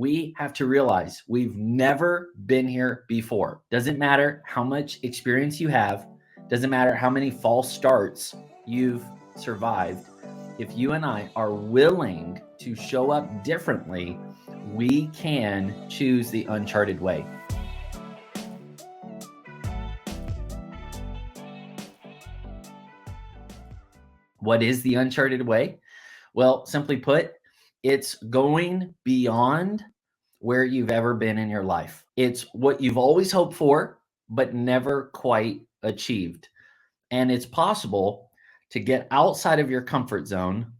we have to realize we've never been here before. Doesn't matter how much experience you have, doesn't matter how many false starts you've survived. If you and I are willing to show up differently, we can choose the uncharted way. What is the uncharted way? Well, simply put, it's going beyond where you've ever been in your life. It's what you've always hoped for, but never quite achieved. And it's possible to get outside of your comfort zone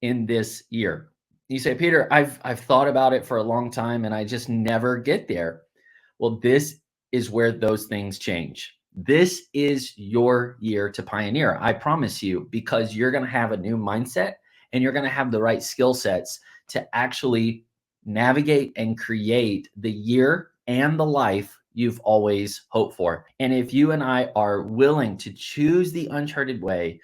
in this year. You say, Peter, I've thought about it for a long time and I just never get there. Well, this is where those things change. This is your year to pioneer. I promise you, because you're going to have a new mindset and you're going to have the right skill sets to actually navigate and create the year and the life you've always hoped for. And if you and I are willing to choose the uncharted way,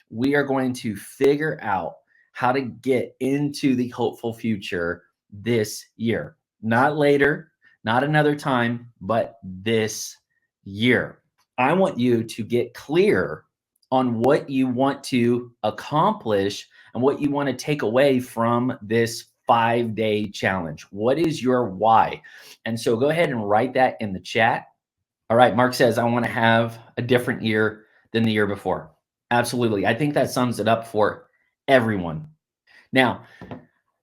we are going to figure out how to get into the hopeful future this year. Not later, not another time, but this year. I want you to get clear on what you want to accomplish and what you want to take away from this 5-day challenge. What is your why? And so go ahead and write that in the chat. All right, Mark says, I want to have a different year than the year before. Absolutely. I think that sums it up for everyone. Now,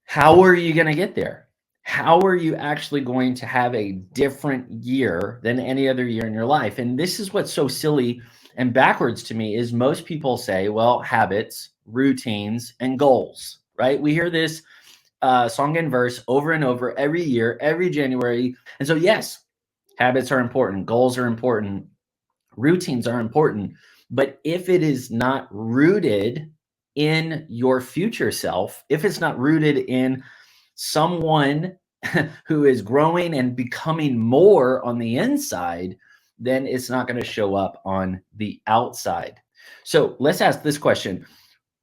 how are you going to get there? How are you actually going to have a different year than any other year in your life? And this is what's so silly and backwards to me is most people say, well, habits, routines, and goals, right? We hear this song and verse over and over every year, every January. And so, yes, habits are important. Goals are important. Routines are important. But if it is not rooted in your future self, if it's not rooted in someone who is growing and becoming more on the inside, then it's not going to show up on the outside. So let's ask this question.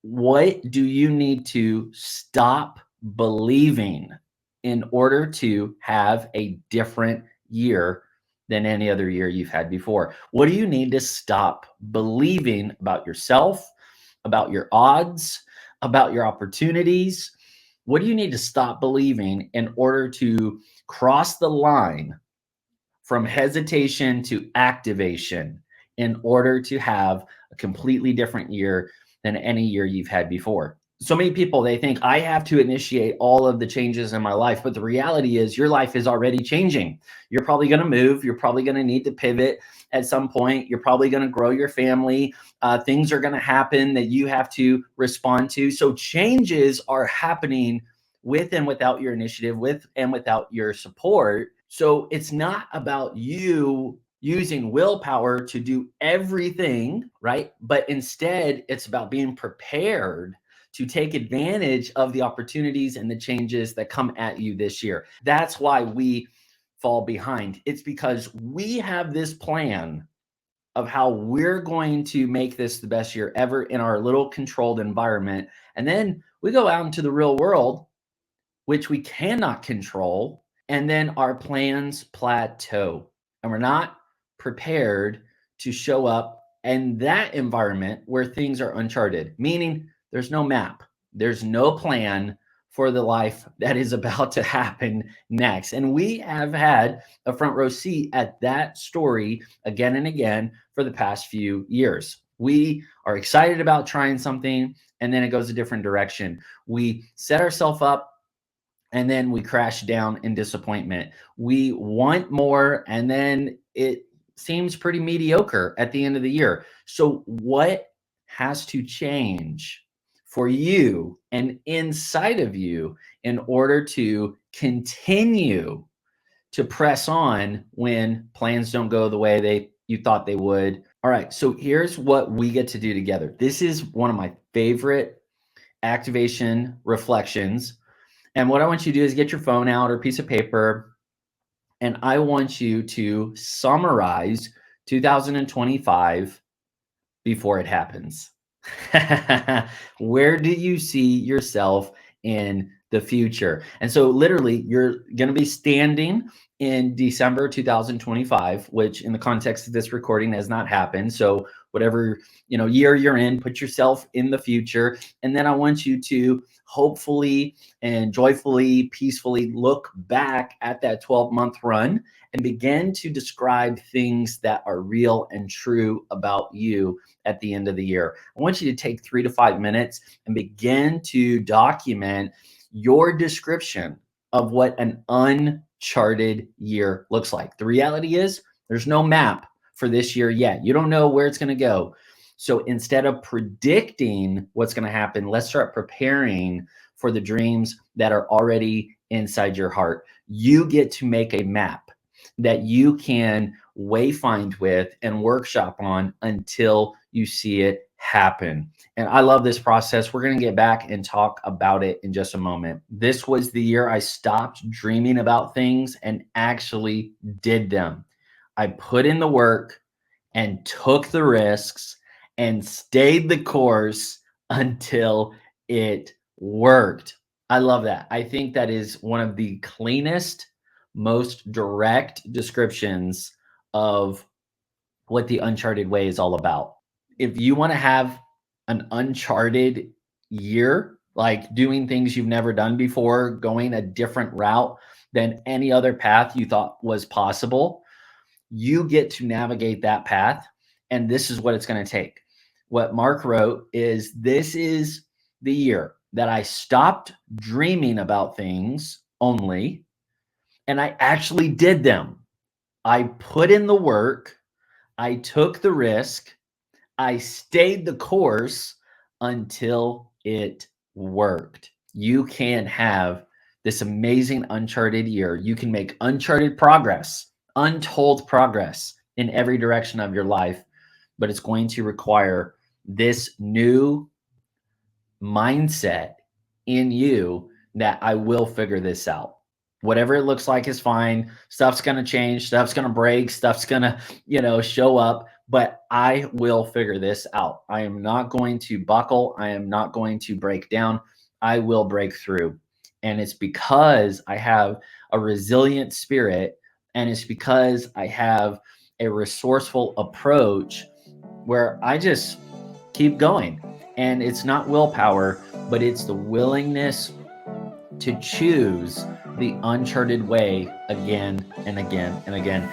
What do you need to stop believing in order to have a different year than any other year you've had before? What do you need to stop believing about yourself, about your odds, about your opportunities? What do you need to stop believing in order to cross the line from hesitation to activation in order to have a completely different year than any year you've had before? So many people, they think I have to initiate all of the changes in my life, but the reality is your life is already changing. You're probably going to move. You're probably going to need to pivot at some point. You're probably going to grow your family. Things are going to happen that you have to respond to. So changes are happening with and without your initiative, with and without your support. So it's not about you using willpower to do everything, right? But instead, it's about being prepared to take advantage of the opportunities and the changes that come at you this year. That's why we fall behind. It's because we have this plan of how we're going to make this the best year ever in our little controlled environment. And then we go out into the real world, which we cannot control. And then our plans plateau and we're not prepared to show up in that environment where things are uncharted, meaning there's no map, there's no plan for the life that is about to happen next. And we have had a front row seat at that story again and again for the past few years. We are excited about trying something and then it goes a different direction. We set ourselves up and then we crash down in disappointment. We want more and then it seems pretty mediocre at the end of the year. So what has to change for you and inside of you in order to continue to press on when plans don't go the way you thought they would? All right, so here's what we get to do together. This is one of my favorite activation reflections. And what I want you to do is get your phone out or a piece of paper, and I want you to summarize 2025 before it happens. Where do you see yourself in the future. And so literally you're going to be standing in December 2025, which in the context of this recording has not happened. So whatever, year you're in, put yourself in the future. And then I want you to hopefully and joyfully, peacefully look back at that 12-month run and begin to describe things that are real and true about you at the end of the year. I want you to take 3 to 5 minutes and begin to document your description of what an uncharted year looks like. The reality is there's no map for this year yet. You don't know where it's going to go. So instead of predicting what's going to happen, let's start preparing for the dreams that are already inside your heart. You get to make a map that you can wayfind with and workshop on until you see it happen. And I love this process. We're going to get back and talk about it in just a moment. This was the year I stopped dreaming about things and actually did them. I put in the work and took the risks and stayed the course until it worked. I love that. I think that is one of the cleanest, most direct descriptions of what the Uncharted Way is all about. If you want to have an uncharted year, like doing things you've never done before, going a different route than any other path you thought was possible, you get to navigate that path. And this is what it's going to take. What Mark wrote is, this is the year that I stopped dreaming about things only, and I actually did them. I put in the work. I took the risk. I stayed the course until it worked. You can have this amazing uncharted year. You can make uncharted progress, untold progress in every direction of your life, but it's going to require this new mindset in you that I will figure this out. Whatever it looks like is fine. Stuff's going to change. Stuff's going to break. Stuff's going to, show up, but I will figure this out. I am not going to buckle. I am not going to break down. I will break through. And it's because I have a resilient spirit, and it's because I have a resourceful approach where I just keep going. And it's not willpower, but it's the willingness to choose the uncharted way again and again and again.